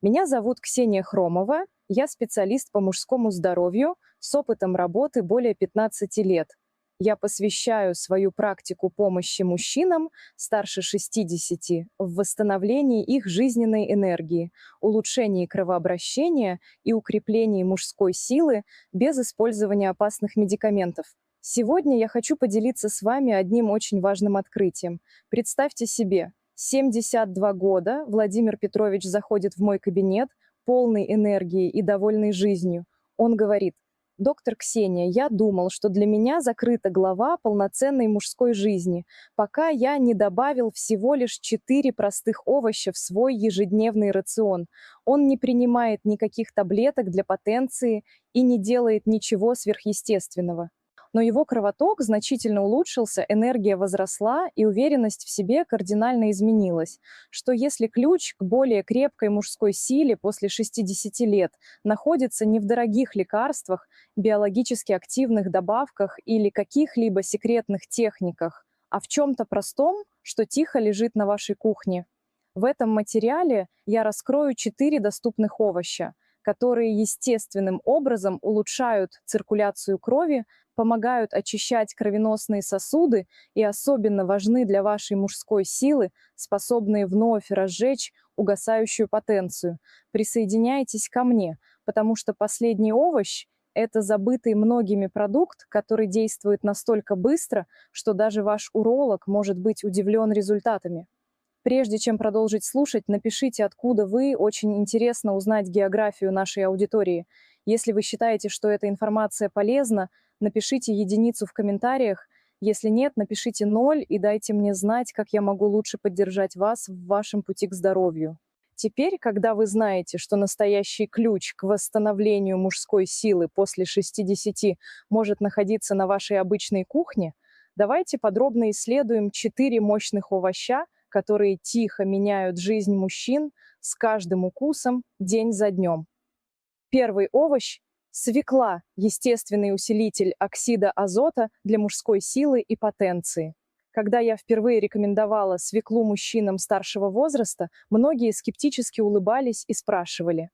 Меня зовут Ксения Хромова, я специалист по мужскому здоровью с опытом работы более 15 лет. Я посвящаю свою практику помощи мужчинам старше 60 в восстановлении их жизненной энергии, улучшении кровообращения и укреплении мужской силы без использования опасных медикаментов. Сегодня я хочу поделиться с вами одним очень важным открытием. Представьте себе, 72 года Владимир Петрович заходит в мой кабинет, полный энергии и довольный жизнью. Он говорит: «Доктор Ксения, я думал, что для меня закрыта глава полноценной мужской жизни, пока я не добавил всего лишь 4 простых овоща в свой ежедневный рацион. Он не принимает никаких таблеток для потенции и не делает ничего сверхъестественного». Но его кровоток значительно улучшился, энергия возросла и уверенность в себе кардинально изменилась. Что если ключ к более крепкой мужской силе после 60 лет находится не в дорогих лекарствах, биологически активных добавках или каких-либо секретных техниках, а в чем-то простом, что тихо лежит на вашей кухне? В этом материале я раскрою 4 доступных овоща, которые естественным образом улучшают циркуляцию крови, помогают очищать кровеносные сосуды и особенно важны для вашей мужской силы, способные вновь разжечь угасающую потенцию. Присоединяйтесь ко мне, потому что последний овощ — это забытый многими продукт, который действует настолько быстро, что даже ваш уролог может быть удивлен результатами. Прежде чем продолжить слушать, напишите, откуда вы. Очень интересно узнать географию нашей аудитории. Если вы считаете, что эта информация полезна, напишите единицу в комментариях. Если нет, напишите 0 и дайте мне знать, как я могу лучше поддержать вас в вашем пути к здоровью. Теперь, когда вы знаете, что настоящий ключ к восстановлению мужской силы после 60 может находиться на вашей обычной кухне, давайте подробно исследуем 4 мощных овоща, которые тихо меняют жизнь мужчин с каждым укусом день за днем. Первый овощ — свекла, естественный усилитель оксида азота для мужской силы и потенции. Когда я впервые рекомендовала свеклу мужчинам старшего возраста, многие скептически улыбались и спрашивали: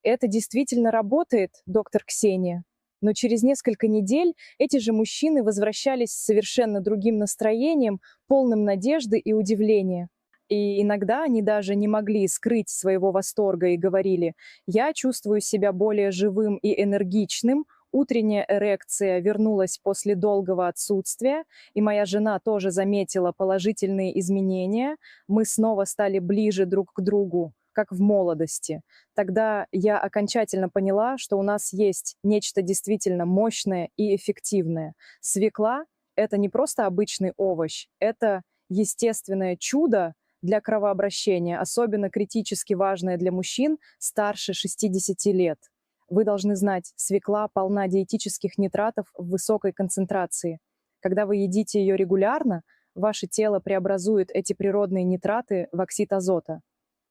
«Это действительно работает, доктор Ксения?» Но через несколько недель эти же мужчины возвращались с совершенно другим настроением, полным надежды и удивления. И иногда они даже не могли скрыть своего восторга и говорили: «Я чувствую себя более живым и энергичным, утренняя эрекция вернулась после долгого отсутствия, и моя жена тоже заметила положительные изменения, мы снова стали ближе друг к другу, как в молодости». Тогда я окончательно поняла, что у нас есть нечто действительно мощное и эффективное. Свекла — это не просто обычный овощ, это естественное чудо для кровообращения, особенно критически важное для мужчин старше 60 лет. Вы должны знать, свекла полна диетических нитратов в высокой концентрации. Когда вы едите ее регулярно, ваше тело преобразует эти природные нитраты в оксид азота.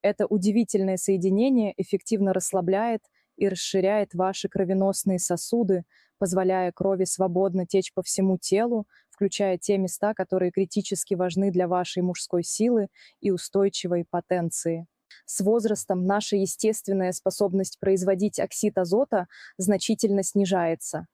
Это удивительное соединение эффективно расслабляет и расширяет ваши кровеносные сосуды, позволяя крови свободно течь по всему телу, включая те места, которые критически важны для вашей мужской силы и устойчивой потенции. С возрастом наша естественная способность производить оксид азота значительно снижается.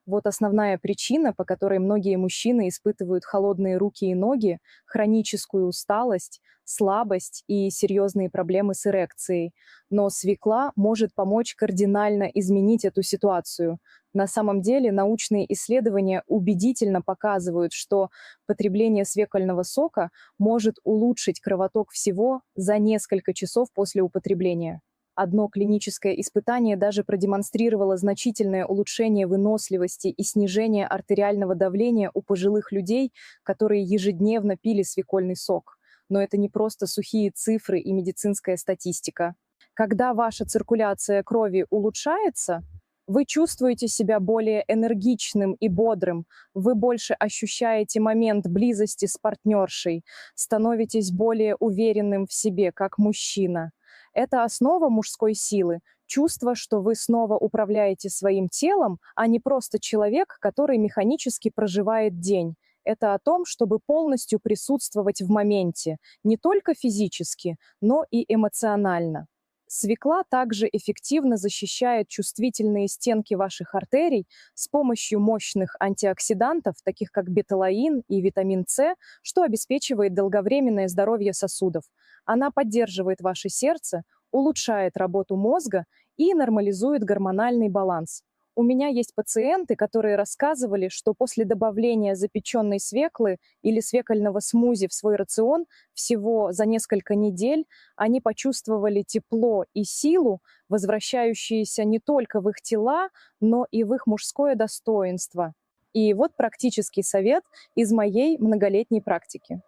Вот основная причина, по которой многие мужчины испытывают холодные руки и ноги, хроническую усталость, слабость и серьезные проблемы с эрекцией. Но свекла может помочь кардинально изменить эту ситуацию. На самом деле научные исследования убедительно показывают, что потребление свекольного сока может улучшить кровоток всего за несколько часов после употребления. Одно клиническое испытание даже продемонстрировало значительное улучшение выносливости и снижение артериального давления у пожилых людей, которые ежедневно пили свекольный сок. Но это не просто сухие цифры и медицинская статистика. Когда ваша циркуляция крови улучшается, вы чувствуете себя более энергичным и бодрым, вы больше ощущаете момент близости с партнершей, становитесь более уверенным в себе как мужчина. Это основа мужской силы. Чувство, что вы снова управляете своим телом, а не просто человек, который механически проживает день. Это о том, чтобы полностью присутствовать в моменте, не только физически, но и эмоционально. Свекла также эффективно защищает чувствительные стенки ваших артерий с помощью мощных антиоксидантов, таких как беталоин и витамин С, что обеспечивает долговременное здоровье сосудов. Она поддерживает ваше сердце, улучшает работу мозга и нормализует гормональный баланс. У меня есть пациенты, которые рассказывали, что после добавления запеченной свеклы или свекольного смузи в свой рацион всего за несколько недель они почувствовали тепло и силу, возвращающиеся не только в их тела, но и в их мужское достоинство. И вот практический совет из моей многолетней практики.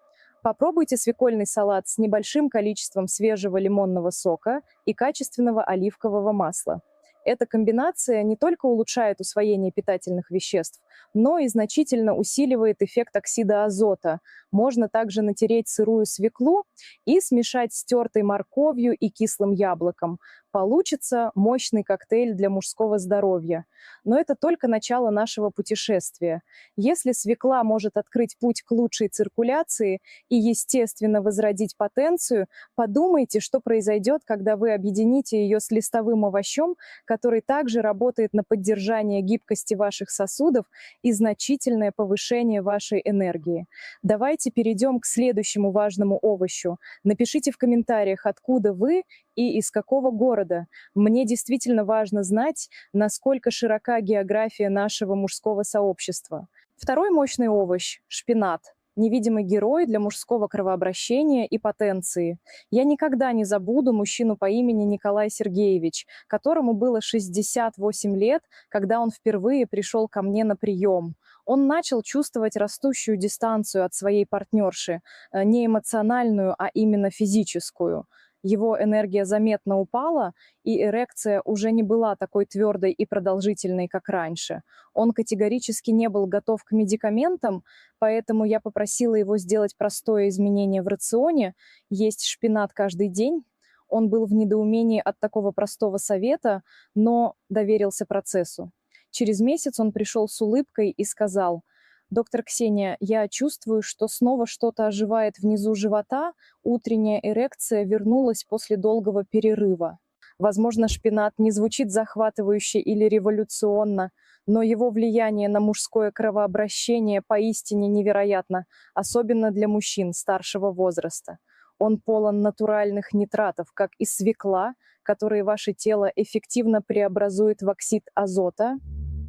Попробуйте свекольный салат с небольшим количеством свежего лимонного сока и качественного оливкового масла. Эта комбинация не только улучшает усвоение питательных веществ, но и значительно усиливает эффект оксида азота. Можно также натереть сырую свеклу и смешать с тертой морковью и кислым яблоком. Получится мощный коктейль для мужского здоровья. Но это только начало нашего путешествия. Если свекла может открыть путь к лучшей циркуляции и, естественно, возродить потенцию, подумайте, что произойдет, когда вы объедините ее с листовым овощом, который также работает на поддержание гибкости ваших сосудов и значительное повышение вашей энергии. Давайте перейдем к следующему важному овощу. Напишите в комментариях, откуда вы и из какого города. Мне действительно важно знать, насколько широка география нашего мужского сообщества. Второй мощный овощ – шпинат. Невидимый герой для мужского кровообращения и потенции. Я никогда не забуду мужчину по имени Николай Сергеевич, которому было 68 лет, когда он впервые пришел ко мне на прием. Он начал чувствовать растущую дистанцию от своей партнерши, не эмоциональную, а именно физическую. Его энергия заметно упала, и эрекция уже не была такой твердой и продолжительной, как раньше. Он категорически не был готов к медикаментам, поэтому я попросила его сделать простое изменение в рационе, есть шпинат каждый день. Он был в недоумении от такого простого совета, но доверился процессу. Через месяц он пришел с улыбкой и сказал: «Доктор Ксения, я чувствую, что снова что-то оживает внизу живота, утренняя эрекция вернулась после долгого перерыва». Возможно, шпинат не звучит захватывающе или революционно, но его влияние на мужское кровообращение поистине невероятно, особенно для мужчин старшего возраста. Он полон натуральных нитратов, как и свекла, которые ваше тело эффективно преобразует в оксид азота.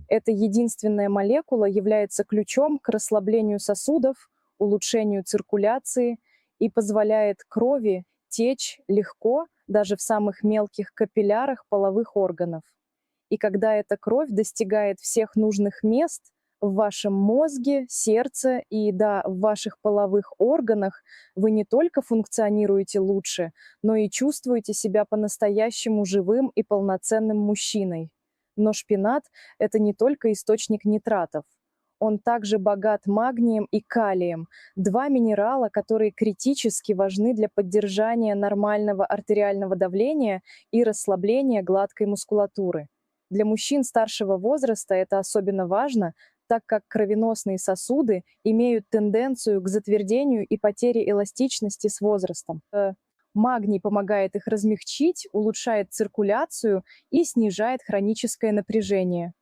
Эта единственная молекула является ключом к расслаблению сосудов, улучшению циркуляции и позволяет крови течь легко даже в самых мелких капиллярах половых органов. И когда эта кровь достигает всех нужных мест в вашем мозге, сердце и, да, в ваших половых органах, вы не только функционируете лучше, но и чувствуете себя по-настоящему живым и полноценным мужчиной. Но шпинат – это не только источник нитратов. Он также богат магнием и калием, два минерала, которые критически важны для поддержания нормального артериального давления и расслабления гладкой мускулатуры. Для мужчин старшего возраста это особенно важно, так как кровеносные сосуды имеют тенденцию к затвердению и потере эластичности с возрастом. Магний помогает их размягчить, улучшает циркуляцию и снижает хроническое напряжение.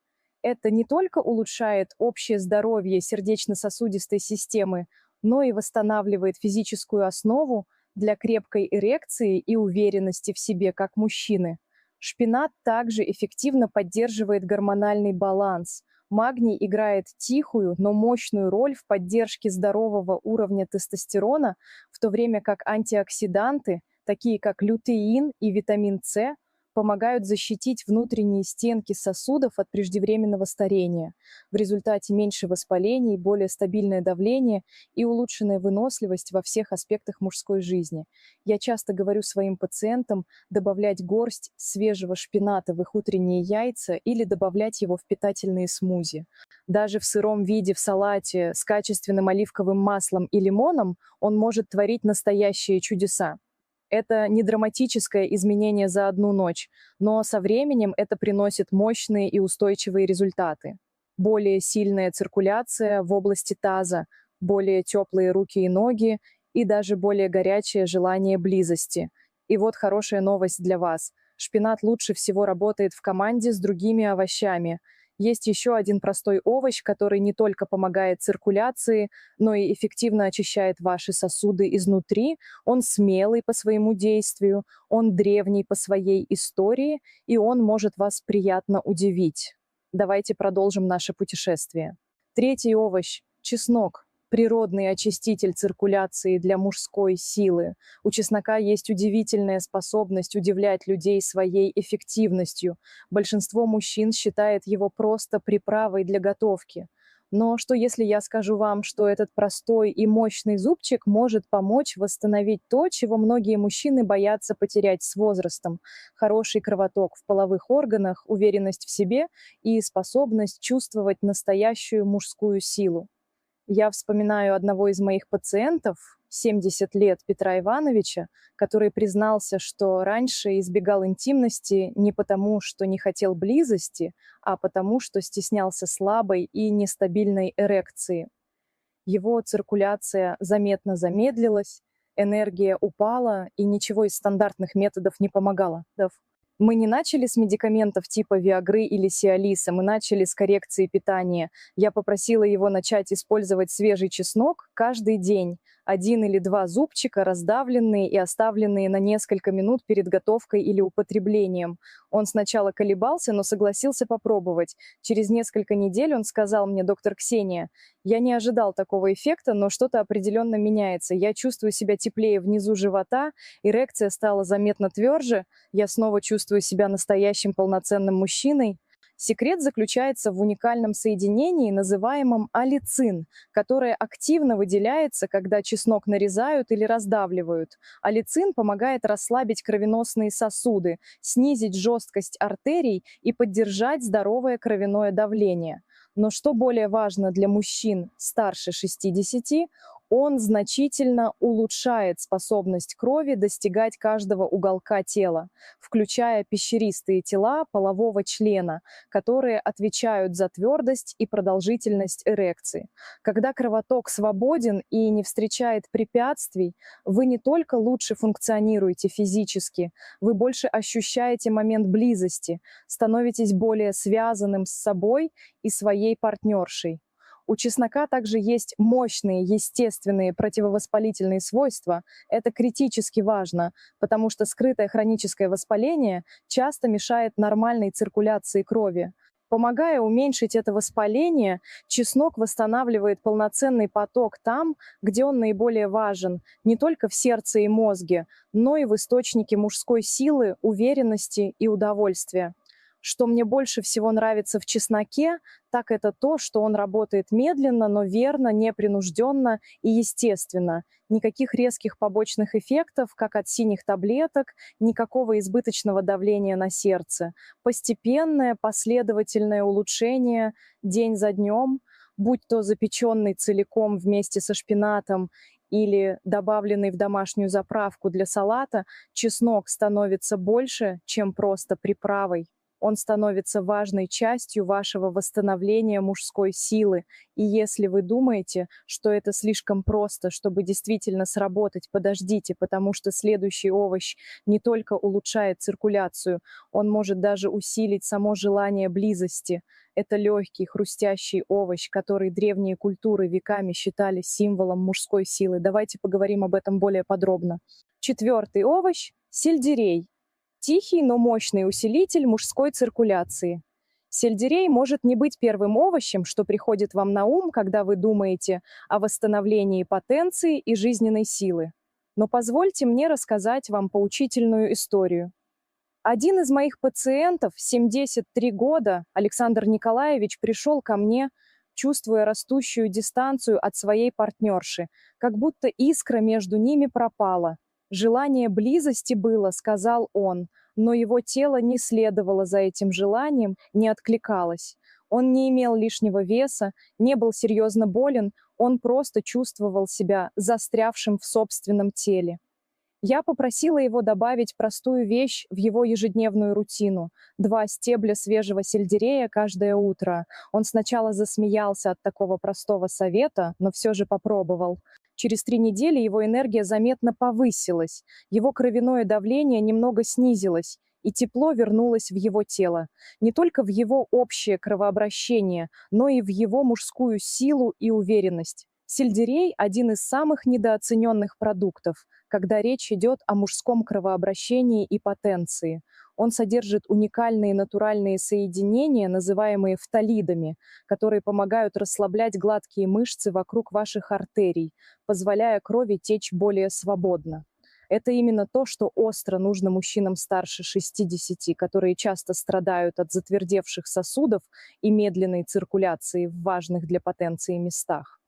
Это не только улучшает общее здоровье сердечно-сосудистой системы, но и восстанавливает физическую основу для крепкой эрекции и уверенности в себе как мужчины. Шпинат также эффективно поддерживает гормональный баланс. Магний играет тихую, но мощную роль в поддержке здорового уровня тестостерона, в то время как антиоксиданты, такие как лютеин и витамин С, помогают защитить внутренние стенки сосудов от преждевременного старения. В результате меньше воспалений, более стабильное давление и улучшенная выносливость во всех аспектах мужской жизни. Я часто говорю своим пациентам добавлять горсть свежего шпината в их утренние яйца или добавлять его в питательные смузи. Даже в сыром виде в салате с качественным оливковым маслом и лимоном он может творить настоящие чудеса. Это не драматическое изменение за одну ночь, но со временем это приносит мощные и устойчивые результаты. Более сильная циркуляция в области таза, более теплые руки и ноги и даже более горячее желание близости. И вот хорошая новость для вас. Шпинат лучше всего работает в команде с другими овощами. Есть еще один простой овощ, который не только помогает циркуляции, но и эффективно очищает ваши сосуды изнутри. Он смелый по своему действию, он древний по своей истории, и он может вас приятно удивить. Давайте продолжим наше путешествие. Третий овощ – чеснок. Природный очиститель циркуляции для мужской силы. У чеснока есть удивительная способность удивлять людей своей эффективностью. Большинство мужчин считает его просто приправой для готовки. Но что если я скажу вам, что этот простой и мощный зубчик может помочь восстановить то, чего многие мужчины боятся потерять с возрастом? Хороший кровоток в половых органах, уверенность в себе и способность чувствовать настоящую мужскую силу. Я вспоминаю одного из моих пациентов, 70 лет, Петра Ивановича, который признался, что раньше избегал интимности не потому, что не хотел близости, а потому, что стеснялся слабой и нестабильной эрекции. Его циркуляция заметно замедлилась, энергия упала, и ничего из стандартных методов не помогало. Мы не начали с медикаментов типа Виагры или Сиалиса, мы начали с коррекции питания. Я попросила его начать использовать свежий чеснок каждый день. 1 или 2 зубчика, раздавленные и оставленные на несколько минут перед готовкой или употреблением. Он сначала колебался, но согласился попробовать. Через несколько недель он сказал мне: «Доктор Ксения, я не ожидал такого эффекта, но что-то определенно меняется. Я чувствую себя теплее внизу живота, эрекция стала заметно тверже, я снова чувствую себя настоящим полноценным мужчиной». Секрет заключается в уникальном соединении, называемом аллицин, которое активно выделяется, когда чеснок нарезают или раздавливают. Аллицин помогает расслабить кровеносные сосуды, снизить жесткость артерий и поддержать здоровое кровяное давление. Но что более важно для мужчин старше 60, он значительно улучшает способность крови достигать каждого уголка тела, включая пещеристые тела полового члена, которые отвечают за твердость и продолжительность эрекции. Когда кровоток свободен и не встречает препятствий, вы не только лучше функционируете физически, вы больше ощущаете момент близости, становитесь более связанным с собой и своей партнершей. У чеснока также есть мощные естественные противовоспалительные свойства. Это критически важно, потому что скрытое хроническое воспаление часто мешает нормальной циркуляции крови. Помогая уменьшить это воспаление, чеснок восстанавливает полноценный поток там, где он наиболее важен, не только в сердце и мозге, но и в источнике мужской силы, уверенности и удовольствия. Что мне больше всего нравится в чесноке, так это то, что он работает медленно, но верно, непринужденно и естественно. Никаких резких побочных эффектов, как от синих таблеток, никакого избыточного давления на сердце. Постепенное, последовательное улучшение день за днем, будь то запеченный целиком вместе со шпинатом или добавленный в домашнюю заправку для салата, чеснок становится больше, чем просто приправой. Он становится важной частью вашего восстановления мужской силы. И если вы думаете, что это слишком просто, чтобы действительно сработать, подождите, потому что следующий овощ не только улучшает циркуляцию, он может даже усилить само желание близости. Это легкий, хрустящий овощ, который древние культуры веками считали символом мужской силы. Давайте поговорим об этом более подробно. 4-й овощ – сельдерей. Тихий, но мощный усилитель мужской циркуляции. Сельдерей может не быть первым овощем, что приходит вам на ум, когда вы думаете о восстановлении потенции и жизненной силы. Но позвольте мне рассказать вам поучительную историю. Один из моих пациентов, 73 года, Александр Николаевич, пришел ко мне, чувствуя растущую дистанцию от своей партнерши, как будто искра между ними пропала. «Желание близости было», — сказал он, но его тело не следовало за этим желанием, не откликалось. Он не имел лишнего веса, не был серьезно болен, он просто чувствовал себя застрявшим в собственном теле. Я попросила его добавить простую вещь в его ежедневную рутину: 2 стебля свежего сельдерея каждое утро. Он сначала засмеялся от такого простого совета, но все же попробовал. Через 3 недели его энергия заметно повысилась, его кровяное давление немного снизилось, и тепло вернулось в его тело, не только в его общее кровообращение, но и в его мужскую силу и уверенность. Сельдерей – один из самых недооцененных продуктов, когда речь идет о мужском кровообращении и потенции. Он содержит уникальные натуральные соединения, называемые фталидами, которые помогают расслаблять гладкие мышцы вокруг ваших артерий, позволяя крови течь более свободно. Это именно то, что остро нужно мужчинам старше 60, которые часто страдают от затвердевших сосудов и медленной циркуляции в важных для потенции местах.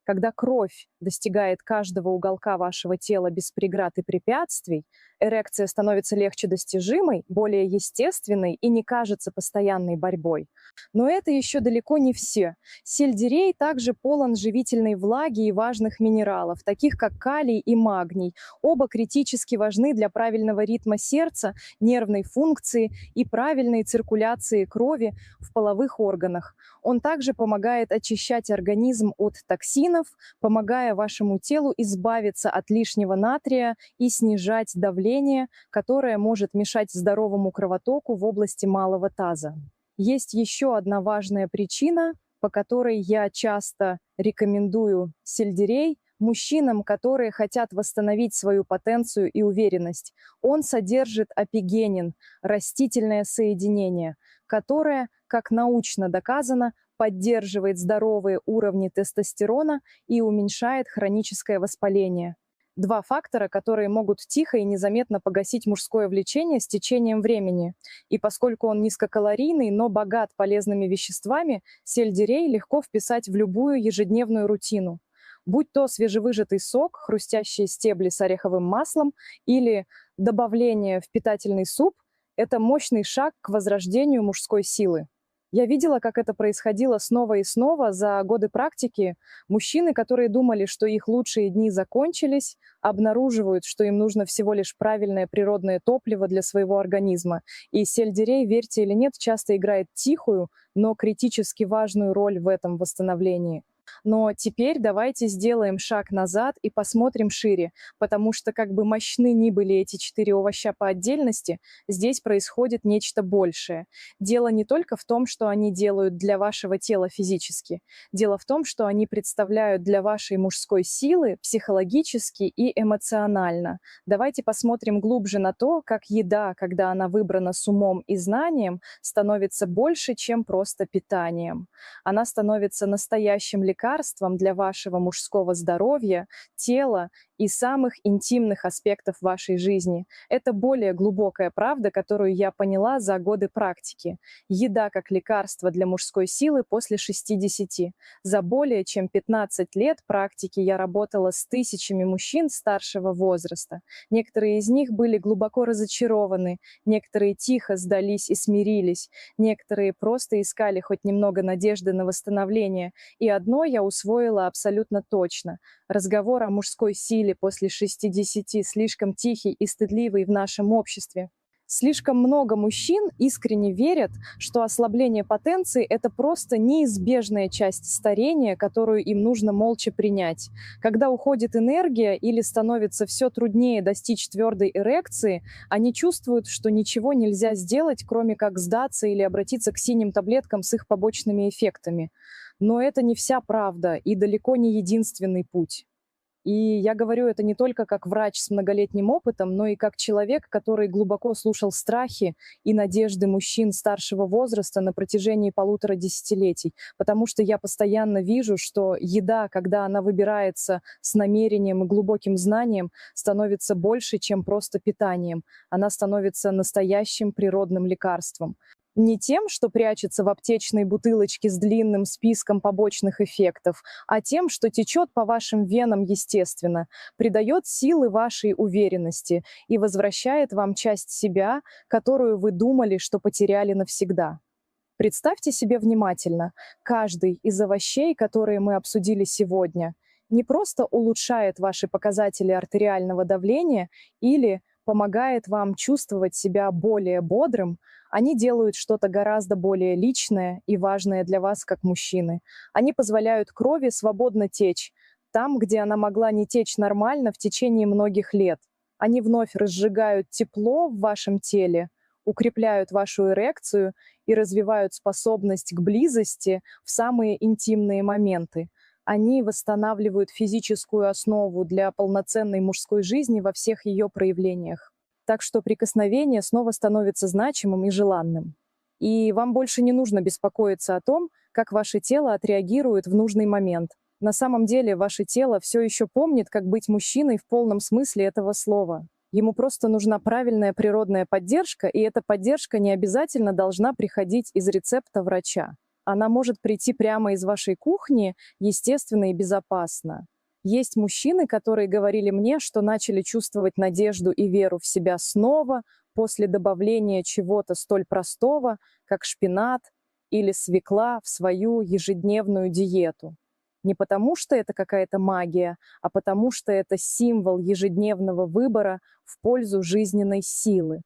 Когда кровь достигает каждого уголка вашего тела без преград и препятствий, эрекция становится легче достижимой, более естественной и не кажется постоянной борьбой. Но это еще далеко не все. Сельдерей также полон живительной влаги и важных минералов, таких как калий и магний. Оба критически важны для правильного ритма сердца, нервной функции и правильной циркуляции крови в половых органах. Он также помогает очищать организм от токсинов, помогая вашему телу избавиться от лишнего натрия и снижать давление, которое может мешать здоровому кровотоку в области малого таза. Есть еще одна важная причина, по которой я часто рекомендую сельдерей мужчинам, которые хотят восстановить свою потенцию и уверенность. Он содержит апигенин, растительное соединение, которое, как научно доказано, поддерживает здоровые уровни тестостерона и уменьшает хроническое воспаление. Два фактора, которые могут тихо и незаметно погасить мужское влечение с течением времени. И поскольку он низкокалорийный, но богат полезными веществами, сельдерей легко вписать в любую ежедневную рутину. Будь то свежевыжатый сок, хрустящие стебли с ореховым маслом или добавление в питательный суп, это мощный шаг к возрождению мужской силы. Я видела, как это происходило снова и снова за годы практики. Мужчины, которые думали, что их лучшие дни закончились, обнаруживают, что им нужно всего лишь правильное природное топливо для своего организма. И сельдерей, верьте или нет, часто играет тихую, но критически важную роль в этом восстановлении. Но теперь давайте сделаем шаг назад и посмотрим шире, потому что как бы мощны ни были эти 4 овоща по отдельности, здесь происходит нечто большее. Дело не только в том, что они делают для вашего тела физически. Дело в том, что они представляют для вашей мужской силы психологически и эмоционально. Давайте посмотрим глубже на то, как еда, когда она выбрана с умом и знанием, становится больше, чем просто питанием. Она становится настоящим лекарством для вашего мужского здоровья, тела и самых интимных аспектов вашей жизни. Это более глубокая правда, которую я поняла за годы практики. Еда как лекарство для мужской силы после 60. За более чем 15 лет практики я работала с тысячами мужчин старшего возраста. Некоторые из них были глубоко разочарованы, некоторые тихо сдались и смирились, некоторые просто искали хоть немного надежды на восстановление. И одно я усвоила абсолютно точно. Разговор о мужской силе после 60 слишком тихий и стыдливый в нашем обществе. Слишком много мужчин искренне верят, что ослабление потенции – это просто неизбежная часть старения, которую им нужно молча принять. Когда уходит энергия или становится все труднее достичь твердой эрекции, они чувствуют, что ничего нельзя сделать, кроме как сдаться или обратиться к синим таблеткам с их побочными эффектами. Но это не вся правда и далеко не единственный путь. И я говорю это не только как врач с многолетним опытом, но и как человек, который глубоко слушал страхи и надежды мужчин старшего возраста на протяжении 1,5 десятилетий. Потому что я постоянно вижу, что еда, когда она выбирается с намерением и глубоким знанием, становится больше, чем просто питанием. Она становится настоящим природным лекарством. Не тем, что прячется в аптечной бутылочке с длинным списком побочных эффектов, а тем, что течет по вашим венам естественно, придает силы вашей уверенности и возвращает вам часть себя, которую вы думали, что потеряли навсегда. Представьте себе внимательно, каждый из овощей, которые мы обсудили сегодня, не просто улучшает ваши показатели артериального давления или помогает вам чувствовать себя более бодрым, они делают что-то гораздо более личное и важное для вас как мужчины. Они позволяют крови свободно течь там, где она могла не течь нормально в течение многих лет. Они вновь разжигают тепло в вашем теле, укрепляют вашу эрекцию и развивают способность к близости в самые интимные моменты. Они восстанавливают физическую основу для полноценной мужской жизни во всех ее проявлениях. Так что прикосновение снова становится значимым и желанным. И вам больше не нужно беспокоиться о том, как ваше тело отреагирует в нужный момент. На самом деле ваше тело все еще помнит, как быть мужчиной в полном смысле этого слова. Ему просто нужна правильная природная поддержка, и эта поддержка не обязательно должна приходить из рецепта врача. Она может прийти прямо из вашей кухни, естественно и безопасно. Есть мужчины, которые говорили мне, что начали чувствовать надежду и веру в себя снова после добавления чего-то столь простого, как шпинат или свекла в свою ежедневную диету. Не потому, что это какая-то магия, а потому, что это символ ежедневного выбора в пользу жизненной силы.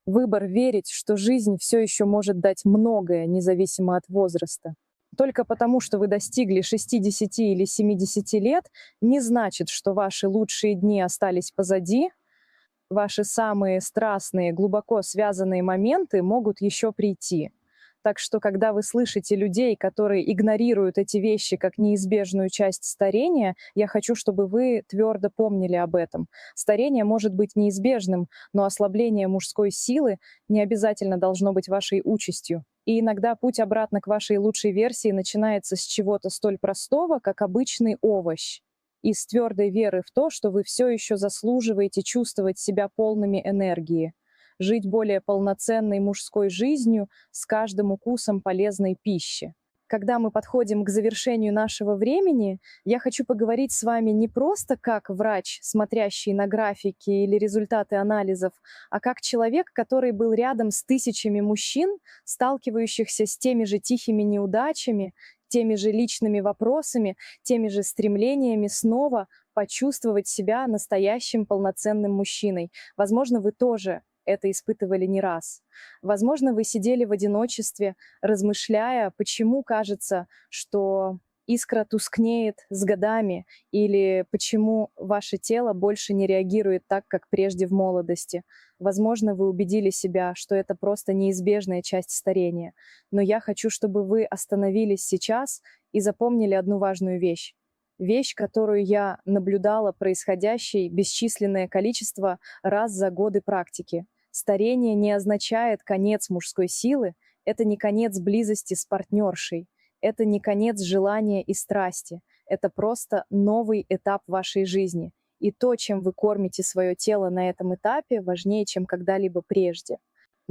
Выбор верить, что жизнь все еще может дать многое, независимо от возраста. Только потому, что вы достигли 60 или 70 лет, не значит, что ваши лучшие дни остались позади. Ваши самые страстные, глубоко связанные моменты могут еще прийти. Так что, когда вы слышите людей, которые игнорируют эти вещи как неизбежную часть старения, я хочу, чтобы вы твердо помнили об этом. Старение может быть неизбежным, но ослабление мужской силы не обязательно должно быть вашей участью. И иногда путь обратно к вашей лучшей версии начинается с чего-то столь простого, как обычный овощ. Из твердой веры в то, что вы все еще заслуживаете чувствовать себя полными энергии, жить более полноценной мужской жизнью с каждым укусом полезной пищи. Когда мы подходим к завершению нашего времени, я хочу поговорить с вами не просто как врач, смотрящий на графики или результаты анализов, а как человек, который был рядом с тысячами мужчин, сталкивающихся с теми же тихими неудачами, теми же личными вопросами, теми же стремлениями снова почувствовать себя настоящим полноценным мужчиной. Возможно, вы тоже это испытывали не раз. Возможно, вы сидели в одиночестве, размышляя, почему кажется, что искра тускнеет с годами, или почему ваше тело больше не реагирует так, как прежде в молодости. Возможно, вы убедили себя, что это просто неизбежная часть старения. Но я хочу, чтобы вы остановились сейчас и запомнили одну важную вещь. Вещь, которую я наблюдала происходящей бесчисленное количество раз за годы практики. Старение не означает конец мужской силы, это не конец близости с партнершей, это не конец желания и страсти, это просто новый этап вашей жизни. И то, чем вы кормите свое тело на этом этапе, важнее, чем когда-либо прежде.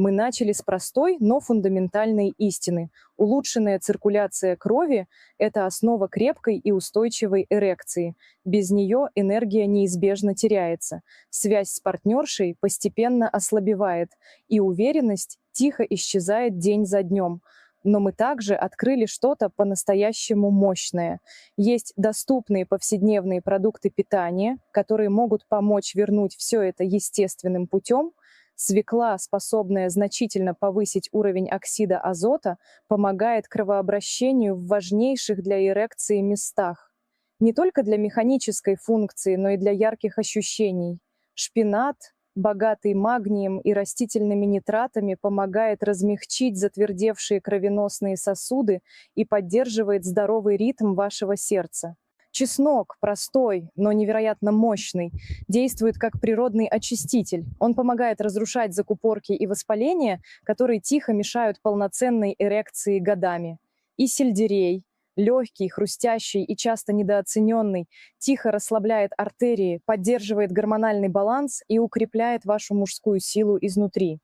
Мы начали с простой, но фундаментальной истины. Улучшенная циркуляция крови – это основа крепкой и устойчивой эрекции. Без нее энергия неизбежно теряется, связь с партнершей постепенно ослабевает, и уверенность тихо исчезает день за днем. Но мы также открыли что-то по-настоящему мощное. Есть доступные повседневные продукты питания, которые могут помочь вернуть все это естественным путем. Свекла, способная значительно повысить уровень оксида азота, помогает кровообращению в важнейших для эрекции местах. Не только для механической функции, но и для ярких ощущений. Шпинат, богатый магнием и растительными нитратами, помогает размягчить затвердевшие кровеносные сосуды и поддерживает здоровый ритм вашего сердца. Чеснок, простой, но невероятно мощный, действует как природный очиститель. Он помогает разрушать закупорки и воспаления, которые тихо мешают полноценной эрекции годами. И сельдерей, легкий, хрустящий и часто недооцененный, тихо расслабляет артерии, поддерживает гормональный баланс и укрепляет вашу мужскую силу изнутри.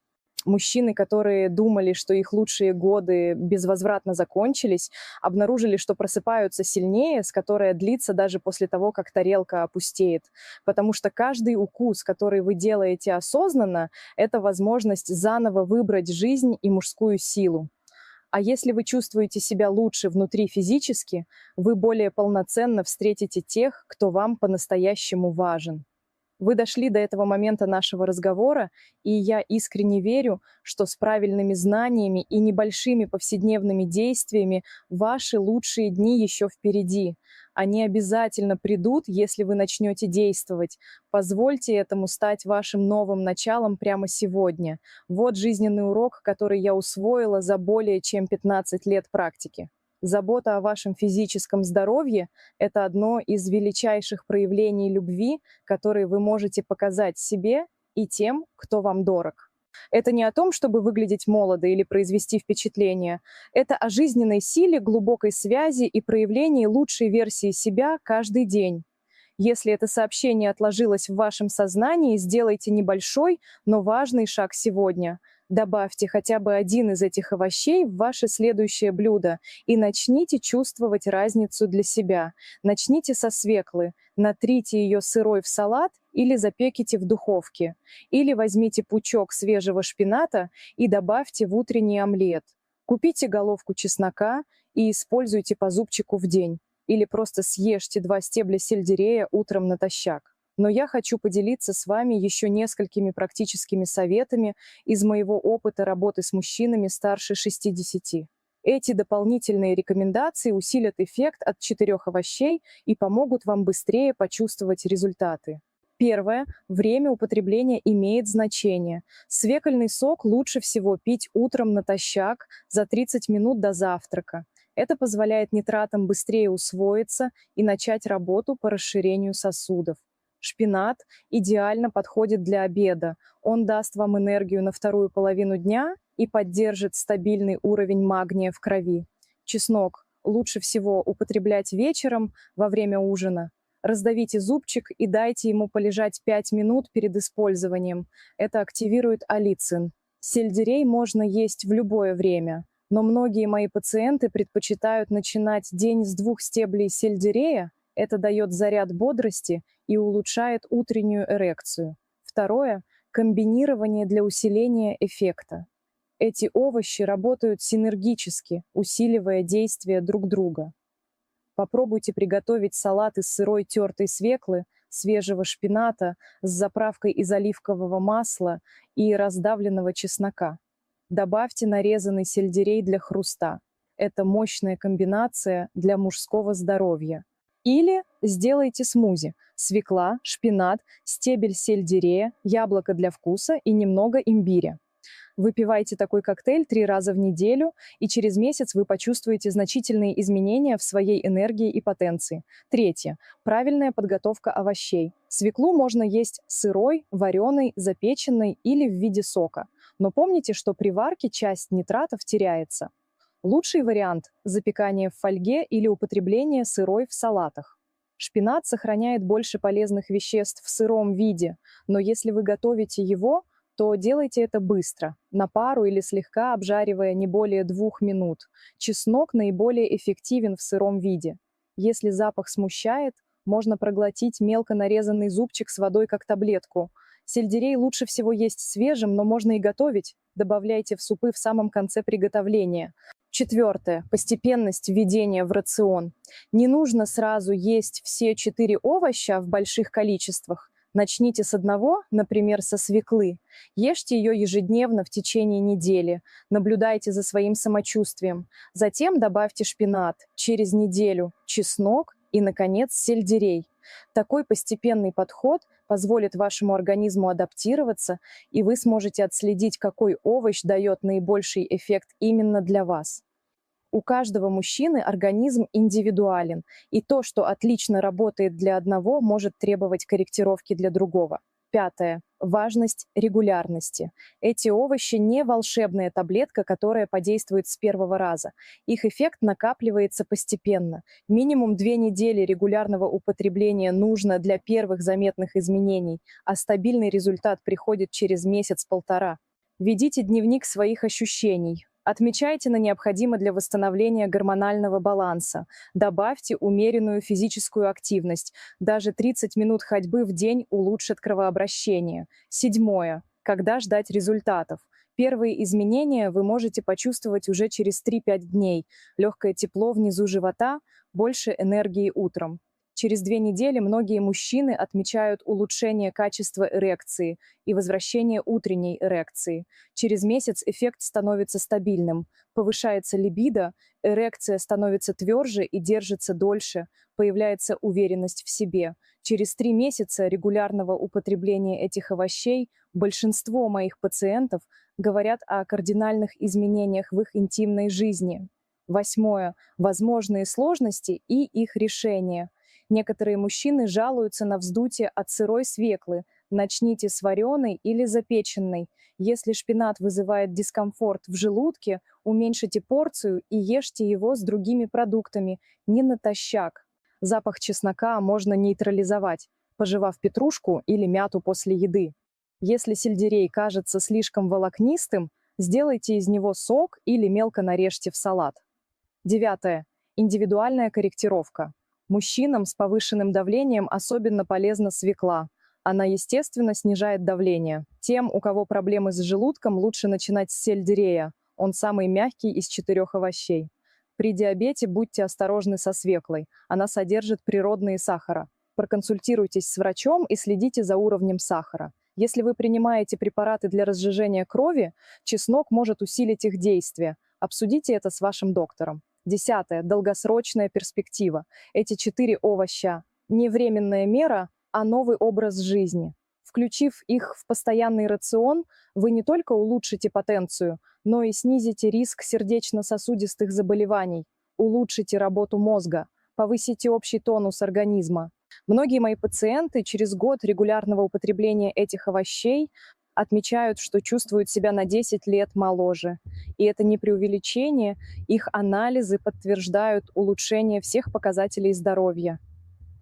Мужчины, которые думали, что их лучшие годы безвозвратно закончились, обнаружили, что просыпаются сильнее, с которой длится даже после того, как тарелка опустеет. Потому что каждый укус, который вы делаете осознанно, это возможность заново выбрать жизнь и мужскую силу. А если вы чувствуете себя лучше внутри физически, вы более полноценно встретите тех, кто вам по-настоящему важен. Вы дошли до этого момента нашего разговора, и я искренне верю, что с правильными знаниями и небольшими повседневными действиями ваши лучшие дни еще впереди. Они обязательно придут, если вы начнете действовать. Позвольте этому стать вашим новым началом прямо сегодня. Вот жизненный урок, который я усвоила за более чем 15 лет практики. Забота о вашем физическом здоровье– это одно из величайших проявлений любви, которые вы можете показать себе и тем, кто вам дорог. Это не о том, чтобы выглядеть молодо или произвести впечатление. Это о жизненной силе, глубокой связи и проявлении лучшей версии себя каждый день. Если это сообщение отложилось в вашем сознании, сделайте небольшой, но важный шаг сегодня. Добавьте хотя бы один из этих овощей в ваше следующее блюдо и начните чувствовать разницу для себя. Начните со свеклы, натрите ее сырой в салат или запеките в духовке. Или возьмите пучок свежего шпината и добавьте в утренний омлет. Купите головку чеснока и используйте по зубчику в день. Или просто съешьте 2 стебля сельдерея утром натощак. Но я хочу поделиться с вами еще несколькими практическими советами из моего опыта работы с мужчинами старше 60. Эти дополнительные рекомендации усилят эффект от 4 овощей и помогут вам быстрее почувствовать результаты. Первое. Время употребления имеет значение. Свекольный сок лучше всего пить утром натощак за 30 минут до завтрака. Это позволяет нитратам быстрее усвоиться и начать работу по расширению сосудов. Шпинат идеально подходит для обеда. Он даст вам энергию на вторую половину дня и поддержит стабильный уровень магния в крови. Чеснок лучше всего употреблять вечером во время ужина. Раздавите зубчик и дайте ему полежать 5 минут перед использованием. Это активирует аллицин. Сельдерей можно есть в любое время, но многие мои пациенты предпочитают начинать день с 2 стеблей сельдерея. Это дает заряд бодрости и улучшает утреннюю эрекцию. Второе – комбинирование для усиления эффекта. Эти овощи работают синергически, усиливая действие друг друга. Попробуйте приготовить салат из сырой тертой свеклы, свежего шпината с заправкой из оливкового масла и раздавленного чеснока. Добавьте нарезанный сельдерей для хруста. Это мощная комбинация для мужского здоровья. Или сделайте смузи: свекла, шпинат, стебель сельдерея, яблоко для вкуса и немного имбиря. Выпивайте такой коктейль 3 раза в неделю, и через месяц вы почувствуете значительные изменения в своей энергии и потенции. Третье. Правильная подготовка овощей. Свеклу можно есть сырой, вареной, запеченной или в виде сока. Но помните, что при варке часть нитратов теряется. Лучший вариант – запекание в фольге или употребление сырой в салатах. Шпинат сохраняет больше полезных веществ в сыром виде, но если вы готовите его, то делайте это быстро, на пару или слегка обжаривая не более 2 минут. Чеснок наиболее эффективен в сыром виде. Если запах смущает, можно проглотить мелко нарезанный зубчик с водой как таблетку. Сельдерей лучше всего есть свежим, но можно и готовить. Добавляйте в супы в самом конце приготовления. Четвертое. Постепенность введения в рацион. Не нужно сразу есть все 4 овоща в больших количествах. Начните с одного, например, со свеклы. Ешьте ее ежедневно в течение недели. Наблюдайте за своим самочувствием. Затем добавьте шпинат. Через неделю чеснок и, наконец, сельдерей. Такой постепенный подход позволит вашему организму адаптироваться, и вы сможете отследить, какой овощ дает наибольший эффект именно для вас. У каждого мужчины организм индивидуален, и то, что отлично работает для одного, может требовать корректировки для другого. Пятое. Важность регулярности. Эти овощи не волшебная таблетка, которая подействует с первого раза. Их эффект накапливается постепенно. Минимум 2 недели регулярного употребления нужно для первых заметных изменений, а стабильный результат приходит через месяц-полтора. Ведите дневник своих ощущений. Отмечайте на необходимое для восстановления гормонального баланса. Добавьте умеренную физическую активность. Даже 30 минут ходьбы в день улучшат кровообращение. Седьмое. Когда ждать результатов? Первые изменения вы можете почувствовать уже через 3-5 дней. Легкое тепло внизу живота, больше энергии утром. Через 2 недели многие мужчины отмечают улучшение качества эрекции и возвращение утренней эрекции. Через месяц эффект становится стабильным, повышается либидо, эрекция становится тверже и держится дольше, появляется уверенность в себе. Через 3 месяца регулярного употребления этих овощей большинство моих пациентов говорят о кардинальных изменениях в их интимной жизни. 8. Возможные сложности и их решения. Некоторые мужчины жалуются на вздутие от сырой свеклы. Начните с вареной или запеченной. Если шпинат вызывает дискомфорт в желудке, уменьшите порцию и ешьте его с другими продуктами, не натощак. Запах чеснока можно нейтрализовать, пожевав петрушку или мяту после еды. Если сельдерей кажется слишком волокнистым, сделайте из него сок или мелко нарежьте в салат. 9. Индивидуальная корректировка. Мужчинам с повышенным давлением особенно полезна свекла. Она, естественно, снижает давление. Тем, у кого проблемы с желудком, лучше начинать с сельдерея. Он самый мягкий из 4 овощей. При диабете будьте осторожны со свеклой. Она содержит природные сахара. Проконсультируйтесь с врачом и следите за уровнем сахара. Если вы принимаете препараты для разжижения крови, чеснок может усилить их действие. Обсудите это с вашим доктором. 10. Долгосрочная перспектива. Эти 4 овоща – не временная мера, а новый образ жизни. Включив их в постоянный рацион, вы не только улучшите потенцию, но и снизите риск сердечно-сосудистых заболеваний, улучшите работу мозга, повысите общий тонус организма. Многие мои пациенты через год регулярного употребления этих овощей отмечают, что чувствуют себя на 10 лет моложе. И это не преувеличение, их анализы подтверждают улучшение всех показателей здоровья.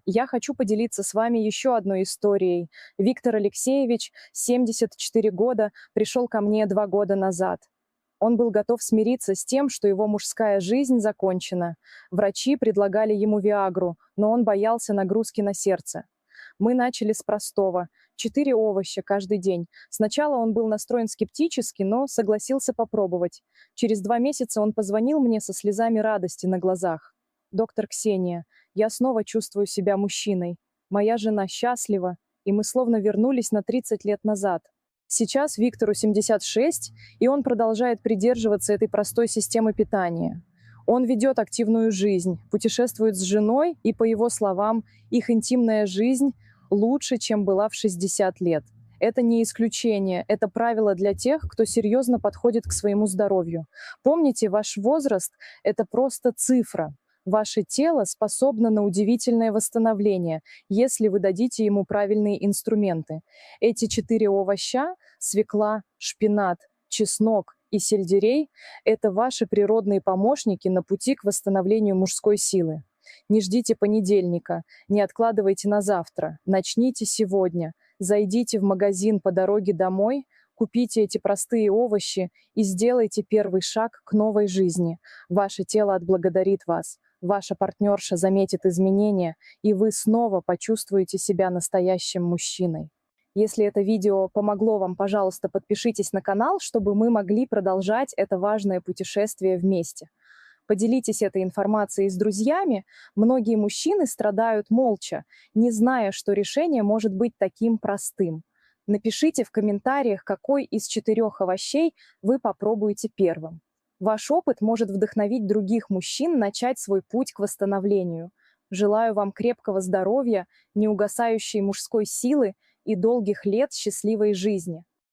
Я хочу поделиться с вами еще одной историей. Виктор Алексеевич, 74 года, пришел ко мне 2 года назад. Он был готов смириться с тем, что его мужская жизнь закончена. Врачи предлагали ему Виагру, но он боялся нагрузки на сердце. Мы начали с простого – 4 овоща каждый день. Сначала он был настроен скептически, но согласился попробовать. Через 2 месяца он позвонил мне со слезами радости на глазах. «Доктор Ксения, я снова чувствую себя мужчиной. Моя жена счастлива, и мы словно вернулись на 30 лет назад». Сейчас Виктору 76, и он продолжает придерживаться этой простой системы питания. Он ведет активную жизнь, путешествует с женой, и, по его словам, их интимная жизнь лучше, чем была в 60 лет. Это не исключение, это правило для тех, кто серьезно подходит к своему здоровью. Помните, ваш возраст – это просто цифра. Ваше тело способно на удивительное восстановление, если вы дадите ему правильные инструменты. Эти 4 овоща – свекла, шпинат, чеснок и сельдерей – это ваши природные помощники на пути к восстановлению мужской силы. Не ждите понедельника, не откладывайте на завтра, начните сегодня. Зайдите в магазин по дороге домой, купите эти простые овощи и сделайте первый шаг к новой жизни. Ваше тело отблагодарит вас. Ваша партнерша заметит изменения, и вы снова почувствуете себя настоящим мужчиной. Если это видео помогло вам, пожалуйста, подпишитесь на канал, чтобы мы могли продолжать это важное путешествие вместе. Поделитесь этой информацией с друзьями. Многие мужчины страдают молча, не зная, что решение может быть таким простым. Напишите в комментариях, какой из 4 овощей вы попробуете первым. Ваш опыт может вдохновить других мужчин начать свой путь к восстановлению. Желаю вам крепкого здоровья, неугасающей мужской силы и долгих лет счастливой жизни.